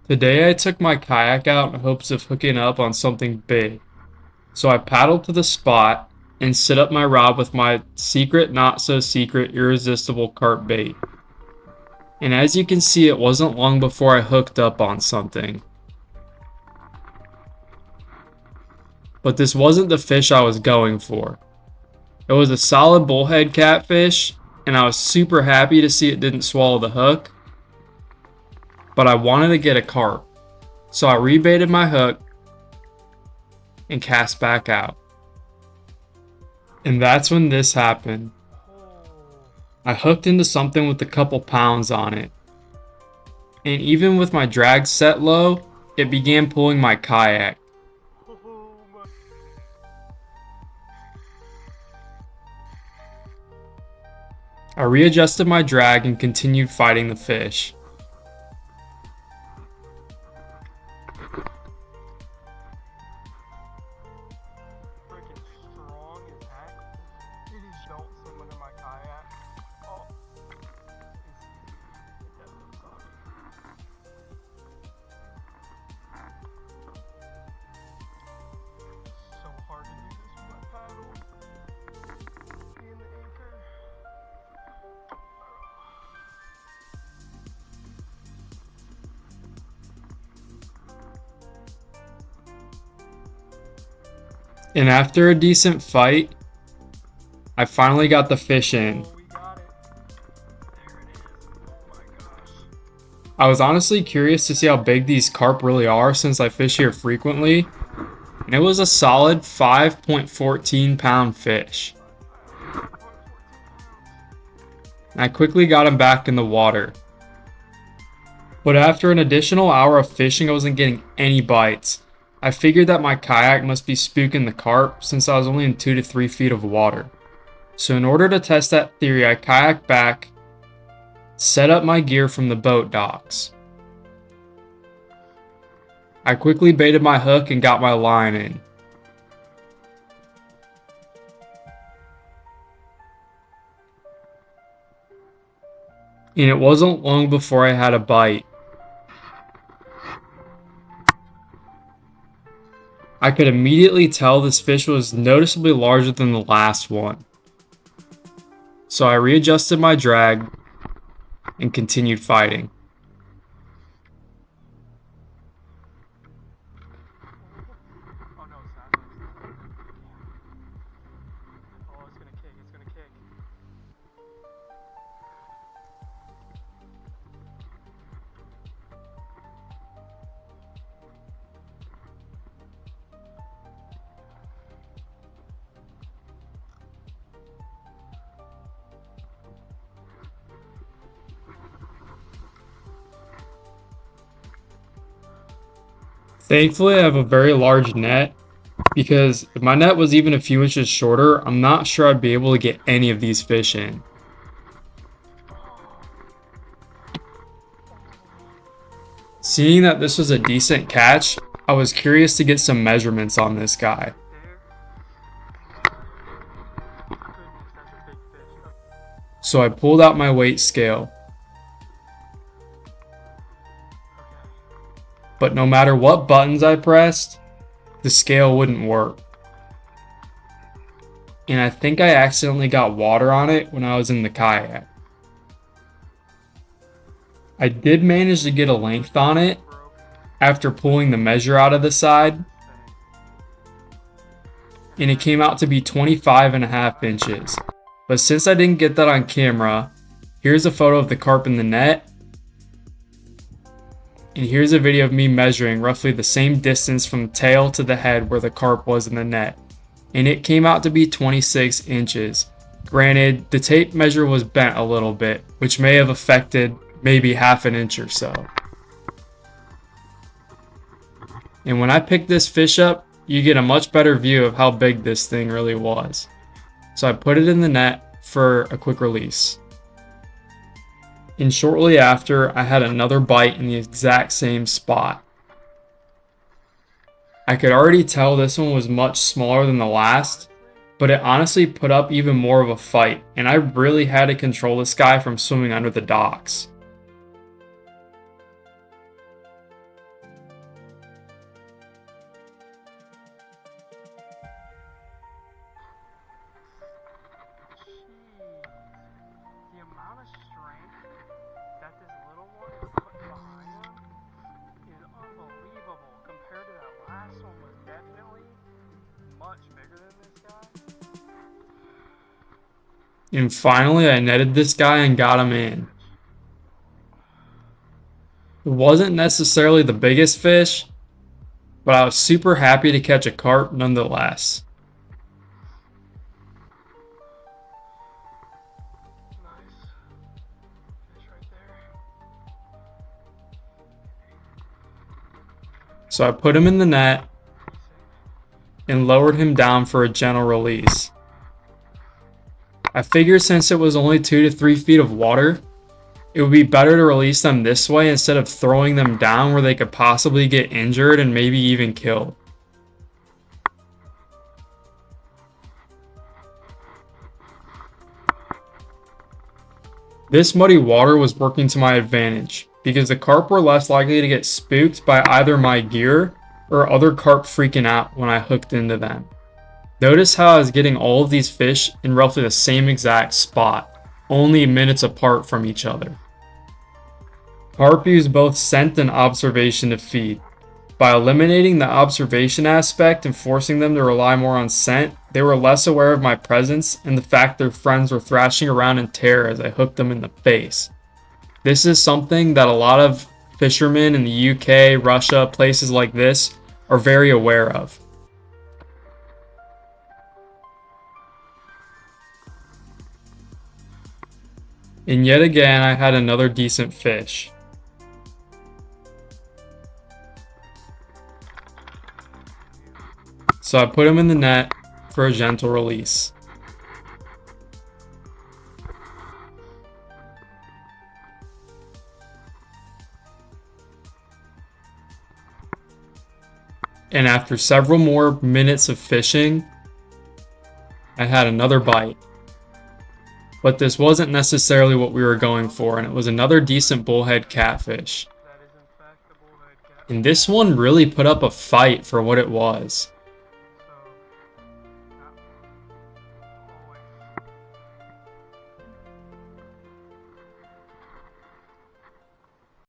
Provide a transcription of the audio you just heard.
Today I took my kayak out in hopes of hooking up on something big. So I paddled to the spot and set up my rod with my secret, not so secret, irresistible carp bait. And as you can see, it wasn't long before I hooked up on something. But this wasn't the fish I was going for. It was a solid bullhead catfish, and I was super happy to see it didn't swallow the hook. But I wanted to get a carp. So I rebaited my hook and cast back out. And that's when this happened. I hooked into something with a couple pounds on it. And even with my drag set low, it began pulling my kayak. I readjusted my drag and continued fighting the fish. Freaking strong as heck. You just don't swim under my kayak. Oh, it definitely sucks. So hard to do this with my paddle. And the anchor. And after a decent fight, I finally got the fish in. Oh, we got it. There it is. Oh my gosh. I was honestly curious to see how big these carp really are since I fish here frequently. And it was a solid 5.14 pound fish. And I quickly got him back in the water. But after an additional hour of fishing, I wasn't getting any bites. I figured that my kayak must be spooking the carp since I was only in 2 to 3 feet of water. So in order to test that theory, I kayaked back, set up my gear from the boat docks. I quickly baited my hook and got my line in. And it wasn't long before I had a bite. I could immediately tell this fish was noticeably larger than the last one. So I readjusted my drag and continued fighting. Oh no, it's not. Oh, it's gonna kick. It's gonna kick. Thankfully, I have a very large net because if my net was even a few inches shorter, I'm not sure I'd be able to get any of these fish in. Seeing that this was a decent catch, I was curious to get some measurements on this guy. There. Goodness, that's a big fish. So I pulled out my weight scale. But no matter what buttons I pressed, the scale wouldn't work. And I think I accidentally got water on it when I was in the kayak. I did manage to get a length on it after pulling the measure out of the side, and it came out to be 25.5 inches. But since I didn't get that on camera, here's a photo of the carp in the net, and here's a video of me measuring roughly the same distance from tail to the head where the carp was in the net, and it came out to be 26 inches. Granted, the tape measure was bent a little bit, which may have affected maybe half an inch or so. And when I picked this fish up, you get a much better view of how big this thing really was. So I put it in the net for a quick release. And shortly after, I had another bite in the exact same spot. I could already tell this one was much smaller than the last, but it honestly put up even more of a fight, and I really had to control this guy from swimming under the docks. And finally, I netted this guy and got him in. It wasn't necessarily the biggest fish, but I was super happy to catch a carp nonetheless. Nice. Fish right there. So I put him in the net and lowered him down for a gentle release. I figured since it was only 2 to 3 feet of water, it would be better to release them this way instead of throwing them down where they could possibly get injured and maybe even killed. This muddy water was working to my advantage because the carp were less likely to get spooked by either my gear or other carp freaking out when I hooked into them. Notice how I was getting all of these fish in roughly the same exact spot, only minutes apart from each other. Carp use both scent and observation to feed. By eliminating the observation aspect and forcing them to rely more on scent, they were less aware of my presence and the fact their friends were thrashing around in terror as I hooked them in the face. This is something that a lot of fishermen in the UK, Russia, places like this are very aware of. And yet again, I had another decent fish. So I put him in the net for a gentle release. And after several more minutes of fishing, I had another bite. But this wasn't necessarily what we were going for, and it was another decent bullhead catfish. That is in fact the bullhead cat. And this one really put up a fight for what it was.